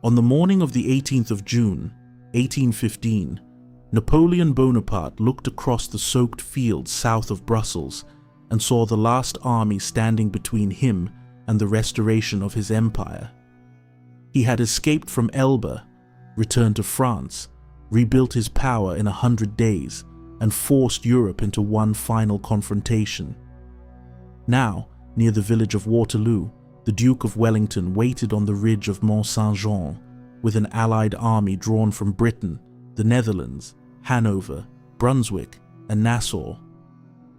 On the morning of the 18th of June, 1815, Napoleon Bonaparte looked across the soaked fields south of Brussels and saw the last army standing between him and the restoration of his empire. He had escaped from Elba, returned to France, rebuilt his power in 100 days, and forced Europe into one final confrontation. Now, near the village of Waterloo, the Duke of Wellington waited on the ridge of Mont Saint-Jean with an allied army drawn from Britain, the Netherlands, Hanover, Brunswick, and Nassau.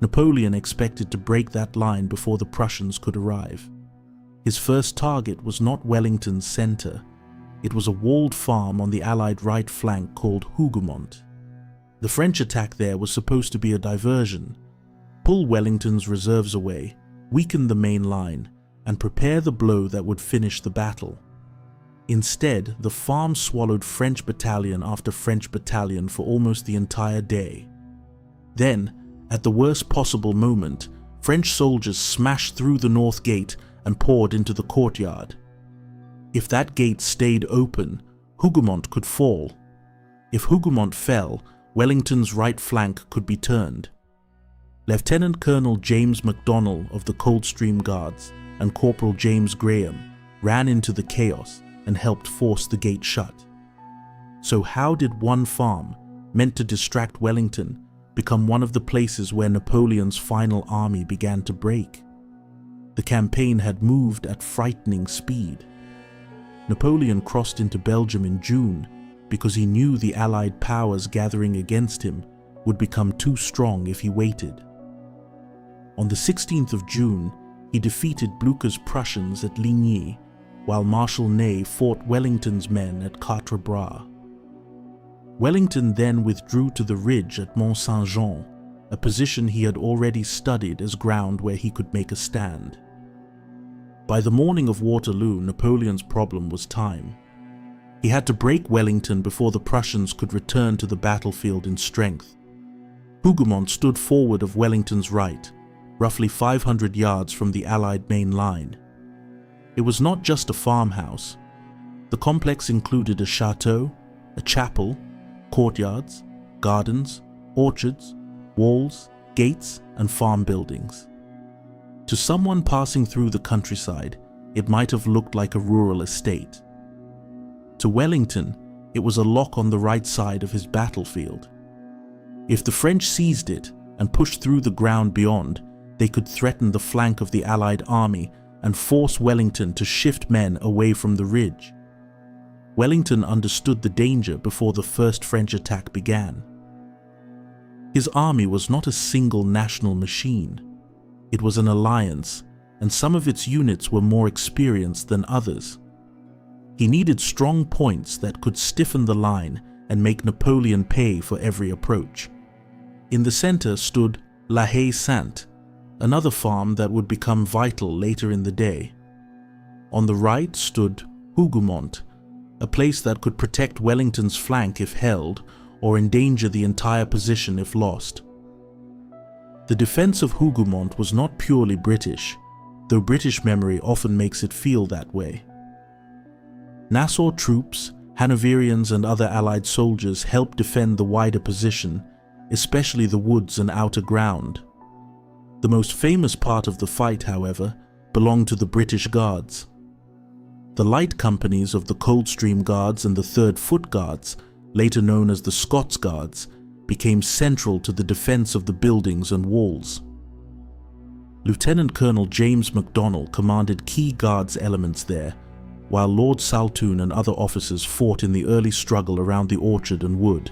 Napoleon expected to break that line before the Prussians could arrive. His first target was not Wellington's center. It was a walled farm on the Allied right flank called Hougoumont. The French attack there was supposed to be a diversion, pull Wellington's reserves away, weaken the main line, and prepare the blow that would finish the battle. Instead, the farm swallowed French battalion after French battalion for almost the entire day. Then, at the worst possible moment, French soldiers smashed through the north gate and poured into the courtyard. If that gate stayed open, Hougoumont could fall. If Hougoumont fell, Wellington's right flank could be turned. Lieutenant Colonel James Macdonnell of the Coldstream Guards and Corporal James Graham ran into the chaos and helped force the gate shut. So how did one farm, meant to distract Wellington, become one of the places where Napoleon's final army began to break? The campaign had moved at frightening speed. Napoleon crossed into Belgium in June because he knew the Allied powers gathering against him would become too strong if he waited. On the 16th of June, he defeated Blucher's Prussians at Ligny, while Marshal Ney fought Wellington's men at Quatre Bras. Wellington then withdrew to the ridge at Mont Saint-Jean, a position he had already studied as ground where he could make a stand. By the morning of Waterloo, Napoleon's problem was time. He had to break Wellington before the Prussians could return to the battlefield in strength. Hougoumont stood forward of Wellington's right, roughly 500 yards from the Allied main line. It was not just a farmhouse. The complex included a chateau, a chapel, courtyards, gardens, orchards, walls, gates, and farm buildings. To someone passing through the countryside, it might have looked like a rural estate. To Wellington, it was a lock on the right side of his battlefield. If the French seized it and pushed through the ground beyond, they could threaten the flank of the Allied army and force Wellington to shift men away from the ridge. Wellington understood the danger before the first French attack began. His army was not a single national machine. It was an alliance, and some of its units were more experienced than others. He needed strong points that could stiffen the line and make Napoleon pay for every approach. In the center stood La Haye-Sainte, another farm that would become vital later in the day. On the right stood Hougoumont, a place that could protect Wellington's flank if held, or endanger the entire position if lost. The defense of Hougoumont was not purely British, though British memory often makes it feel that way. Nassau troops, Hanoverians and other Allied soldiers helped defend the wider position, especially the woods and outer ground. The most famous part of the fight, however, belonged to the British Guards. The light companies of the Coldstream Guards and the 3rd Foot Guards, later known as the Scots Guards, became central to the defense of the buildings and walls. Lieutenant Colonel James Macdonnell commanded key Guards elements there, while Lord Saltoun and other officers fought in the early struggle around the orchard and wood.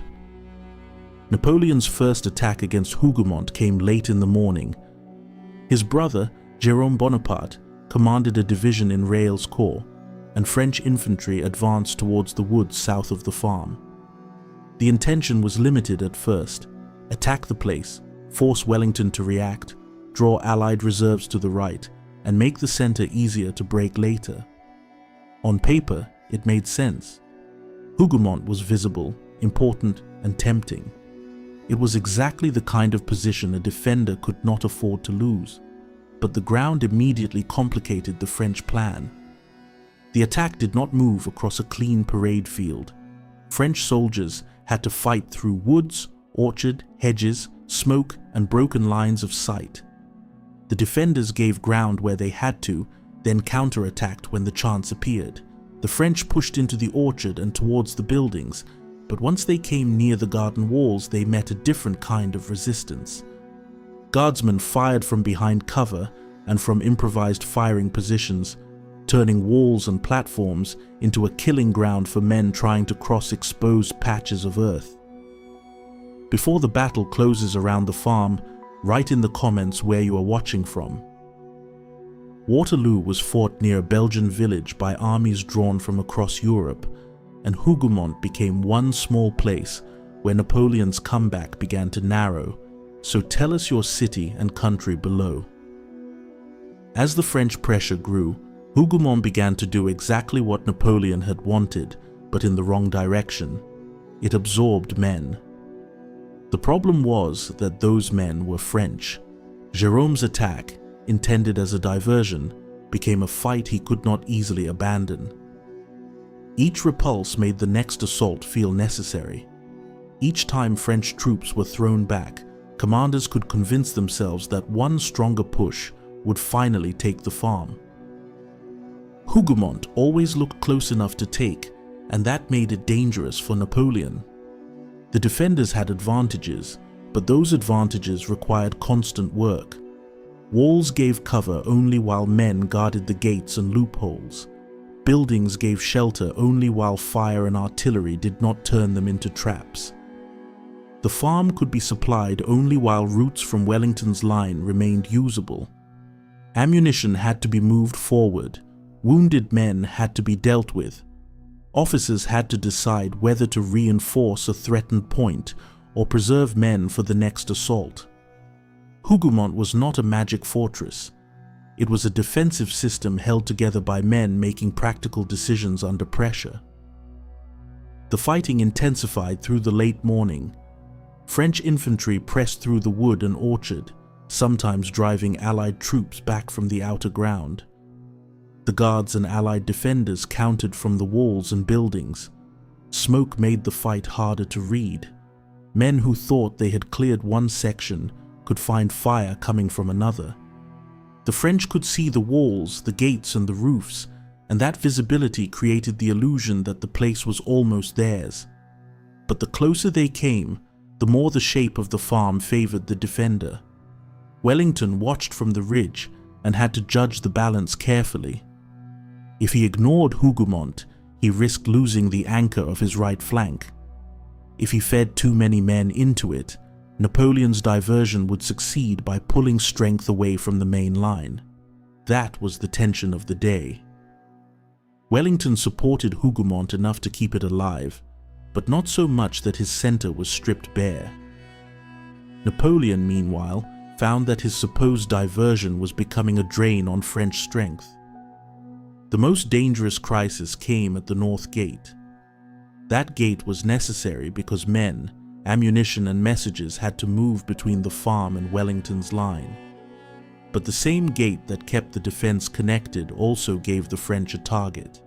Napoleon's first attack against Hougoumont came late in the morning. His brother, Jérôme Bonaparte, commanded a division in Reille's corps, and French infantry advanced towards the woods south of the farm. The intention was limited at first: attack the place, force Wellington to react, draw Allied reserves to the right, and make the center easier to break later. On paper, it made sense. Hougoumont was visible, important, and tempting. It was exactly the kind of position a defender could not afford to lose, but the ground immediately complicated the French plan. The attack did not move across a clean parade field. French soldiers had to fight through woods, orchard, hedges, smoke, and broken lines of sight. The defenders gave ground where they had to, then counterattacked when the chance appeared. The French pushed into the orchard and towards the buildings, but once they came near the garden walls, they met a different kind of resistance. Guardsmen fired from behind cover and from improvised firing positions, turning walls and platforms into a killing ground for men trying to cross exposed patches of earth. Before the battle closes around the farm, write in the comments where you are watching from. Waterloo was fought near a Belgian village by armies drawn from across Europe, and Hougoumont became one small place where Napoleon's comeback began to narrow. So tell us your city and country below. As the French pressure grew, Hougoumont began to do exactly what Napoleon had wanted, but in the wrong direction. It absorbed men. The problem was that those men were French. Jérôme's attack, intended as a diversion, became a fight he could not easily abandon. Each repulse made the next assault feel necessary. Each time French troops were thrown back, commanders could convince themselves that one stronger push would finally take the farm. Hougoumont always looked close enough to take, and that made it dangerous for Napoleon. The defenders had advantages, but those advantages required constant work. Walls gave cover only while men guarded the gates and loopholes. Buildings gave shelter only while fire and artillery did not turn them into traps. The farm could be supplied only while routes from Wellington's line remained usable. Ammunition had to be moved forward. Wounded men had to be dealt with. Officers had to decide whether to reinforce a threatened point or preserve men for the next assault. Hougoumont was not a magic fortress. It was a defensive system held together by men making practical decisions under pressure. The fighting intensified through the late morning. French infantry pressed through the wood and orchard, sometimes driving Allied troops back from the outer ground. The guards and Allied defenders countered from the walls and buildings. Smoke made the fight harder to read. Men who thought they had cleared one section could find fire coming from another. The French could see the walls, the gates, and the roofs, and that visibility created the illusion that the place was almost theirs. But the closer they came, the more the shape of the farm favored the defender. Wellington watched from the ridge and had to judge the balance carefully. If he ignored Hougoumont, he risked losing the anchor of his right flank. If he fed too many men into it, Napoleon's diversion would succeed by pulling strength away from the main line. That was the tension of the day. Wellington supported Hougoumont enough to keep it alive, but not so much that his center was stripped bare. Napoleon, meanwhile, found that his supposed diversion was becoming a drain on French strength. The most dangerous crisis came at the North Gate. That gate was necessary because men, ammunition and messages had to move between the farm and Wellington's line. But the same gate that kept the defense connected also gave the French a target.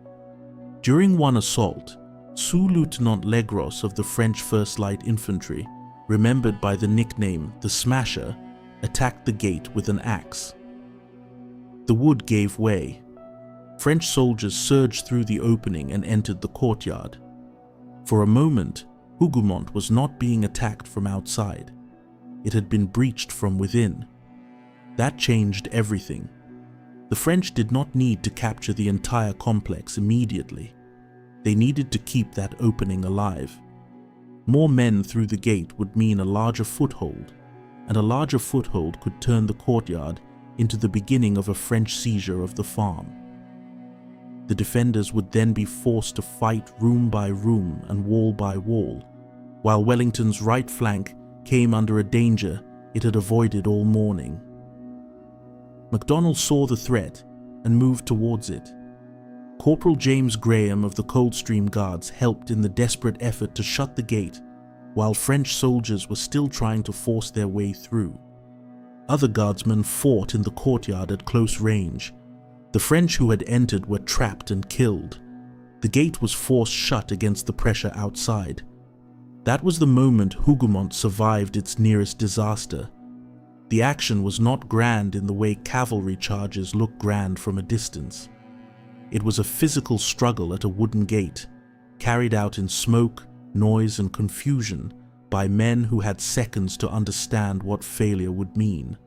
During one assault, Sous-Lieutenant Legros of the French 1st Light Infantry, remembered by the nickname the Smasher, attacked the gate with an axe. The wood gave way. French soldiers surged through the opening and entered the courtyard. For a moment, Hougoumont was not being attacked from outside. It had been breached from within. That changed everything. The French did not need to capture the entire complex immediately. They needed to keep that opening alive. More men through the gate would mean a larger foothold, and a larger foothold could turn the courtyard into the beginning of a French seizure of the farm. The defenders would then be forced to fight room by room and wall by wall, while Wellington's right flank came under a danger it had avoided all morning. Macdonnell saw the threat and moved towards it. Corporal James Graham of the Coldstream Guards helped in the desperate effort to shut the gate while French soldiers were still trying to force their way through. Other guardsmen fought in the courtyard at close range. The French who had entered were trapped and killed. The gate was forced shut against the pressure outside. That was the moment Hougoumont survived its nearest disaster. The action was not grand in the way cavalry charges look grand from a distance. It was a physical struggle at a wooden gate, carried out in smoke, noise, and confusion by men who had seconds to understand what failure would mean.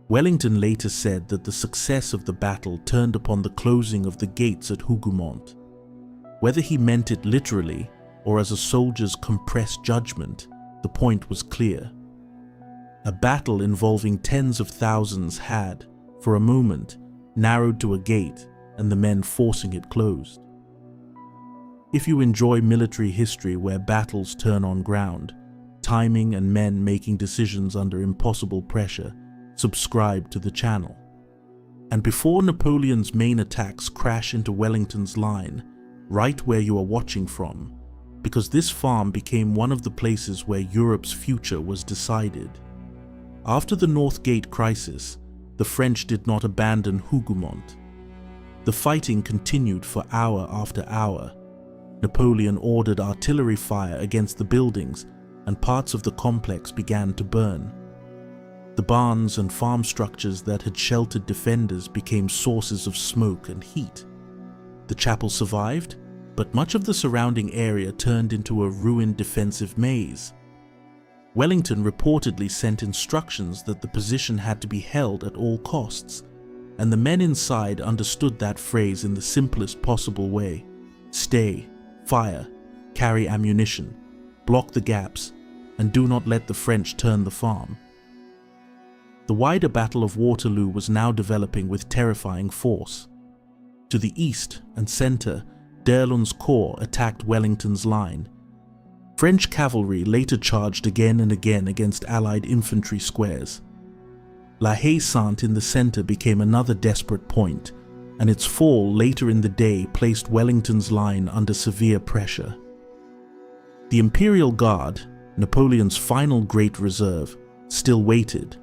Wellington later said that the success of the battle turned upon the closing of the gates at Hougoumont. Whether he meant it literally or as a soldier's compressed judgment, the point was clear. A battle involving tens of thousands had, for a moment, narrowed to a gate and the men forcing it closed. If you enjoy military history where battles turn on ground, timing and men making decisions under impossible pressure, subscribe to the channel. And before Napoleon's main attacks crash into Wellington's line, right where you are watching from, because this farm became one of the places where Europe's future was decided. After the North Gate crisis, the French did not abandon Hougoumont. The fighting continued for hour after hour. Napoleon ordered artillery fire against the buildings, and parts of the complex began to burn. The barns and farm structures that had sheltered defenders became sources of smoke and heat. The chapel survived, but much of the surrounding area turned into a ruined defensive maze. Wellington reportedly sent instructions that the position had to be held at all costs, and the men inside understood that phrase in the simplest possible way: stay, fire, carry ammunition, block the gaps, and do not let the French turn the farm. The wider Battle of Waterloo was now developing with terrifying force. To the east and centre, d'Erlon's corps attacked Wellington's line. French cavalry later charged again and again against Allied infantry squares. La Haye-Sainte in the centre became another desperate point, and its fall later in the day placed Wellington's line under severe pressure. The Imperial Guard, Napoleon's final great reserve, still waited.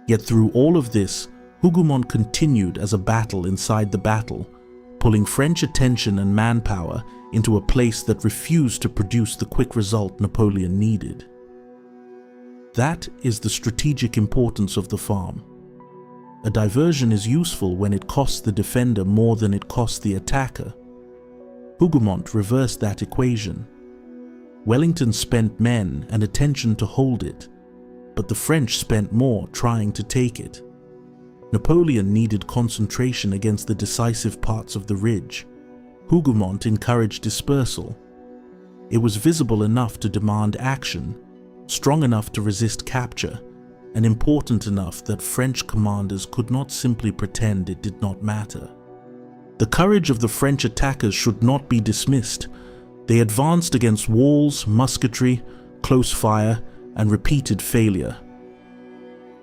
Yet through all of this, Hougoumont continued as a battle inside the battle, pulling French attention and manpower into a place that refused to produce the quick result Napoleon needed. That is the strategic importance of the farm. A diversion is useful when it costs the defender more than it costs the attacker. Hougoumont reversed that equation. Wellington spent men and attention to hold it, but the French spent more trying to take it. Napoleon needed concentration against the decisive parts of the ridge. Hougoumont encouraged dispersal. It was visible enough to demand action, strong enough to resist capture, and important enough that French commanders could not simply pretend it did not matter. The courage of the French attackers should not be dismissed. They advanced against walls, musketry, close fire, and repeated failure.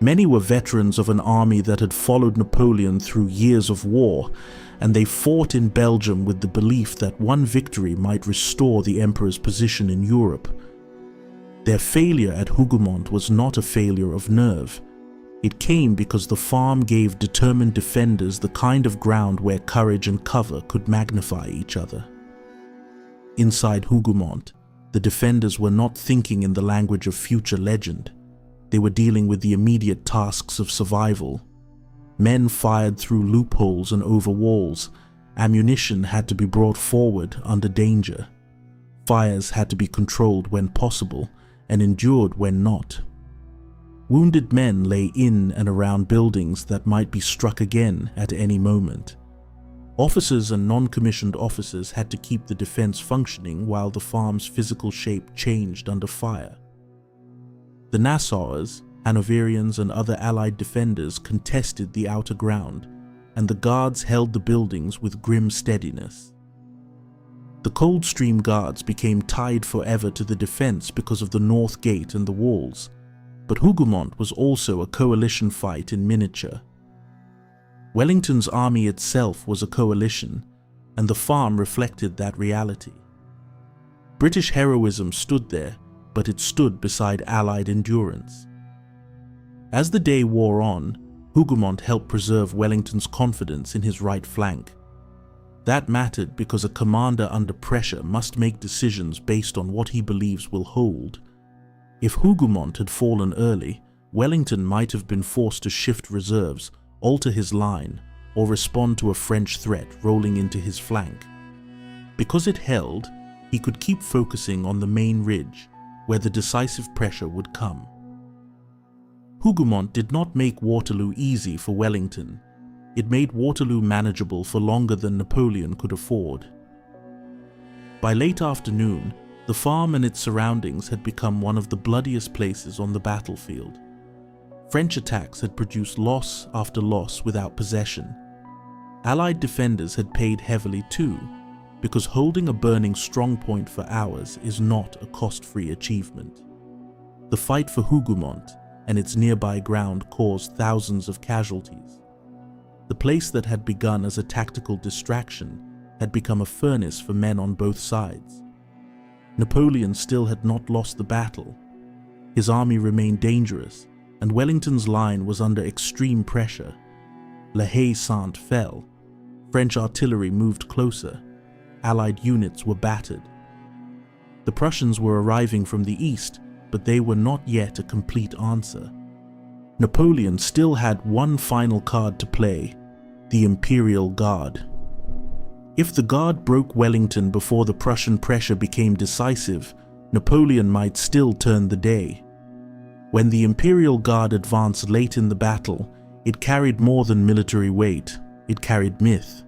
Many were veterans of an army that had followed Napoleon through years of war, and they fought in Belgium with the belief that one victory might restore the emperor's position in Europe. Their failure at Hougoumont was not a failure of nerve. It came because the farm gave determined defenders the kind of ground where courage and cover could magnify each other. Inside Hougoumont, the defenders were not thinking in the language of future legend. They were dealing with the immediate tasks of survival. Men fired through loopholes and over walls. Ammunition had to be brought forward under danger. Fires had to be controlled when possible and endured when not. Wounded men lay in and around buildings that might be struck again at any moment. Officers and non-commissioned officers had to keep the defense functioning while the farm's physical shape changed under fire. The Nassauers, Hanoverians, and other Allied defenders contested the outer ground, and the guards held the buildings with grim steadiness. The Coldstream guards became tied forever to the defense because of the North Gate and the walls, but Hougoumont was also a coalition fight in miniature. Wellington's army itself was a coalition, and the farm reflected that reality. British heroism stood there, but it stood beside Allied endurance. As the day wore on, Hougoumont helped preserve Wellington's confidence in his right flank. That mattered because a commander under pressure must make decisions based on what he believes will hold. If Hougoumont had fallen early, Wellington might have been forced to shift reserves, alter his line, or respond to a French threat rolling into his flank. Because it held, he could keep focusing on the main ridge, where the decisive pressure would come. Hougoumont did not make Waterloo easy for Wellington. It made Waterloo manageable for longer than Napoleon could afford. By late afternoon, the farm and its surroundings had become one of the bloodiest places on the battlefield. French attacks had produced loss after loss without possession. Allied defenders had paid heavily too, because holding a burning strongpoint for hours is not a cost-free achievement. The fight for Hougoumont and its nearby ground caused thousands of casualties. The place that had begun as a tactical distraction had become a furnace for men on both sides. Napoleon still had not lost the battle. His army remained dangerous, and Wellington's line was under extreme pressure. La Haye-Sainte fell. French artillery moved closer. Allied units were battered. The Prussians were arriving from the east, but they were not yet a complete answer. Napoleon still had one final card to play: the Imperial Guard. If the Guard broke Wellington before the Prussian pressure became decisive, Napoleon might still turn the day. When the Imperial Guard advanced late in the battle, it carried more than military weight, it carried myth.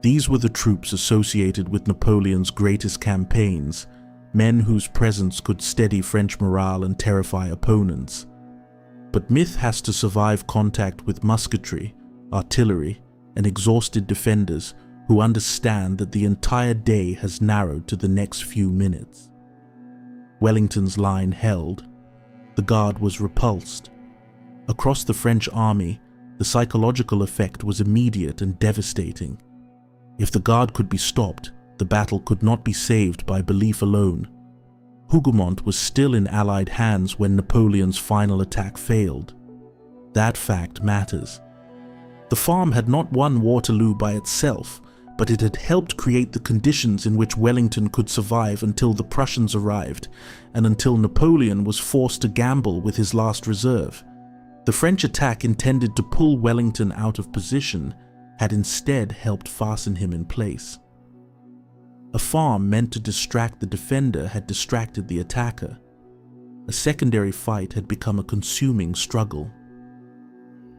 These were the troops associated with Napoleon's greatest campaigns, men whose presence could steady French morale and terrify opponents. But myth has to survive contact with musketry, artillery, and exhausted defenders who understand that the entire day has narrowed to the next few minutes. Wellington's line held. The Guard was repulsed. Across the French army, the psychological effect was immediate and devastating. If the Guard could be stopped, the battle could not be saved by belief alone. Hougoumont was still in Allied hands when Napoleon's final attack failed. That fact matters. The farm had not won Waterloo by itself, but it had helped create the conditions in which Wellington could survive until the Prussians arrived, and until Napoleon was forced to gamble with his last reserve. The French attack intended to pull Wellington out of position had instead helped fasten him in place. A farm meant to distract the defender had distracted the attacker. A secondary fight had become a consuming struggle.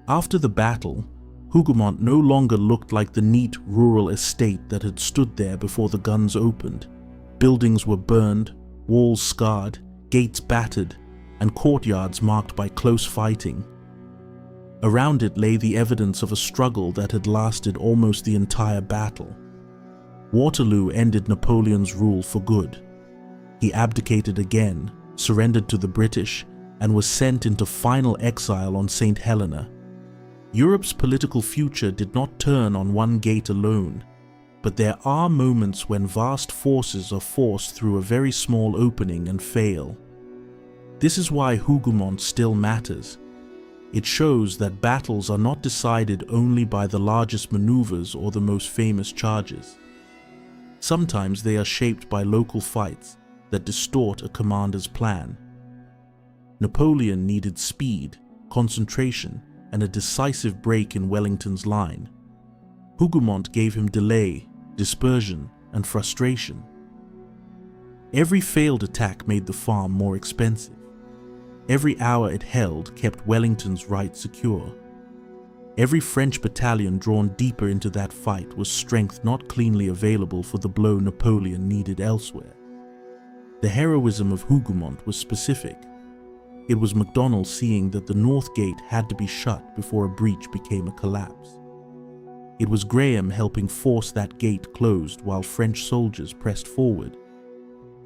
After the battle, Hougoumont no longer looked like the neat rural estate that had stood there before the guns opened. Buildings were burned, walls scarred, gates battered, and courtyards marked by close fighting. Around it lay the evidence of a struggle that had lasted almost the entire battle. Waterloo ended Napoleon's rule for good. He abdicated again, surrendered to the British, and was sent into final exile on St. Helena. Europe's political future did not turn on one gate alone, but there are moments when vast forces are forced through a very small opening and fail. This is why Hougoumont still matters. It shows that battles are not decided only by the largest maneuvers or the most famous charges. Sometimes they are shaped by local fights that distort a commander's plan. Napoleon needed speed, concentration, and a decisive break in Wellington's line. Hougoumont gave him delay, dispersion, and frustration. Every failed attack made the farm more expensive. Every hour it held kept Wellington's right secure. Every French battalion drawn deeper into that fight was strength not cleanly available for the blow Napoleon needed elsewhere. The heroism of Hougoumont was specific. It was Macdonnell seeing that the North Gate had to be shut before a breach became a collapse. It was Graham helping force that gate closed while French soldiers pressed forward.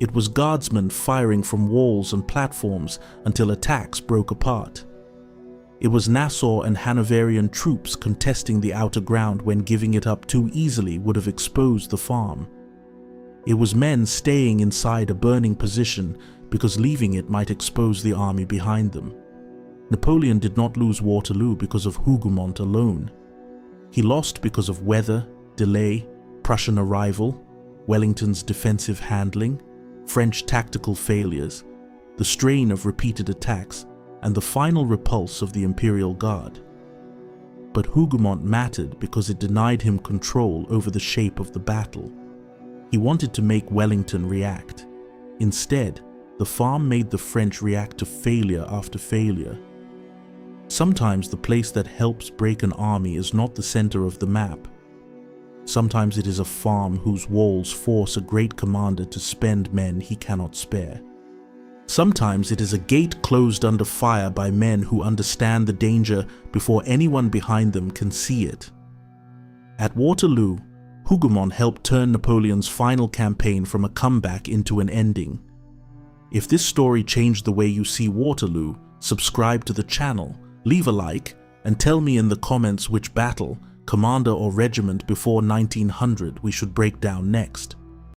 It was guardsmen firing from walls and platforms until attacks broke apart. It was Nassau and Hanoverian troops contesting the outer ground when giving it up too easily would have exposed the farm. It was men staying inside a burning position because leaving it might expose the army behind them. Napoleon did not lose Waterloo because of Hougoumont alone. He lost because of weather, delay, Prussian arrival, Wellington's defensive handling, French tactical failures, the strain of repeated attacks, and the final repulse of the Imperial Guard. But Hougoumont mattered because it denied him control over the shape of the battle. He wanted to make Wellington react. Instead, the farm made the French react to failure after failure. Sometimes the place that helps break an army is not the center of the map. Sometimes it is a farm whose walls force a great commander to spend men he cannot spare. Sometimes it is a gate closed under fire by men who understand the danger before anyone behind them can see it. At Waterloo, Hougoumont helped turn Napoleon's final campaign from a comeback into an ending. If this story changed the way you see Waterloo, subscribe to the channel, leave a like, and tell me in the comments which battle, commander or regiment before 1900 we should break down next.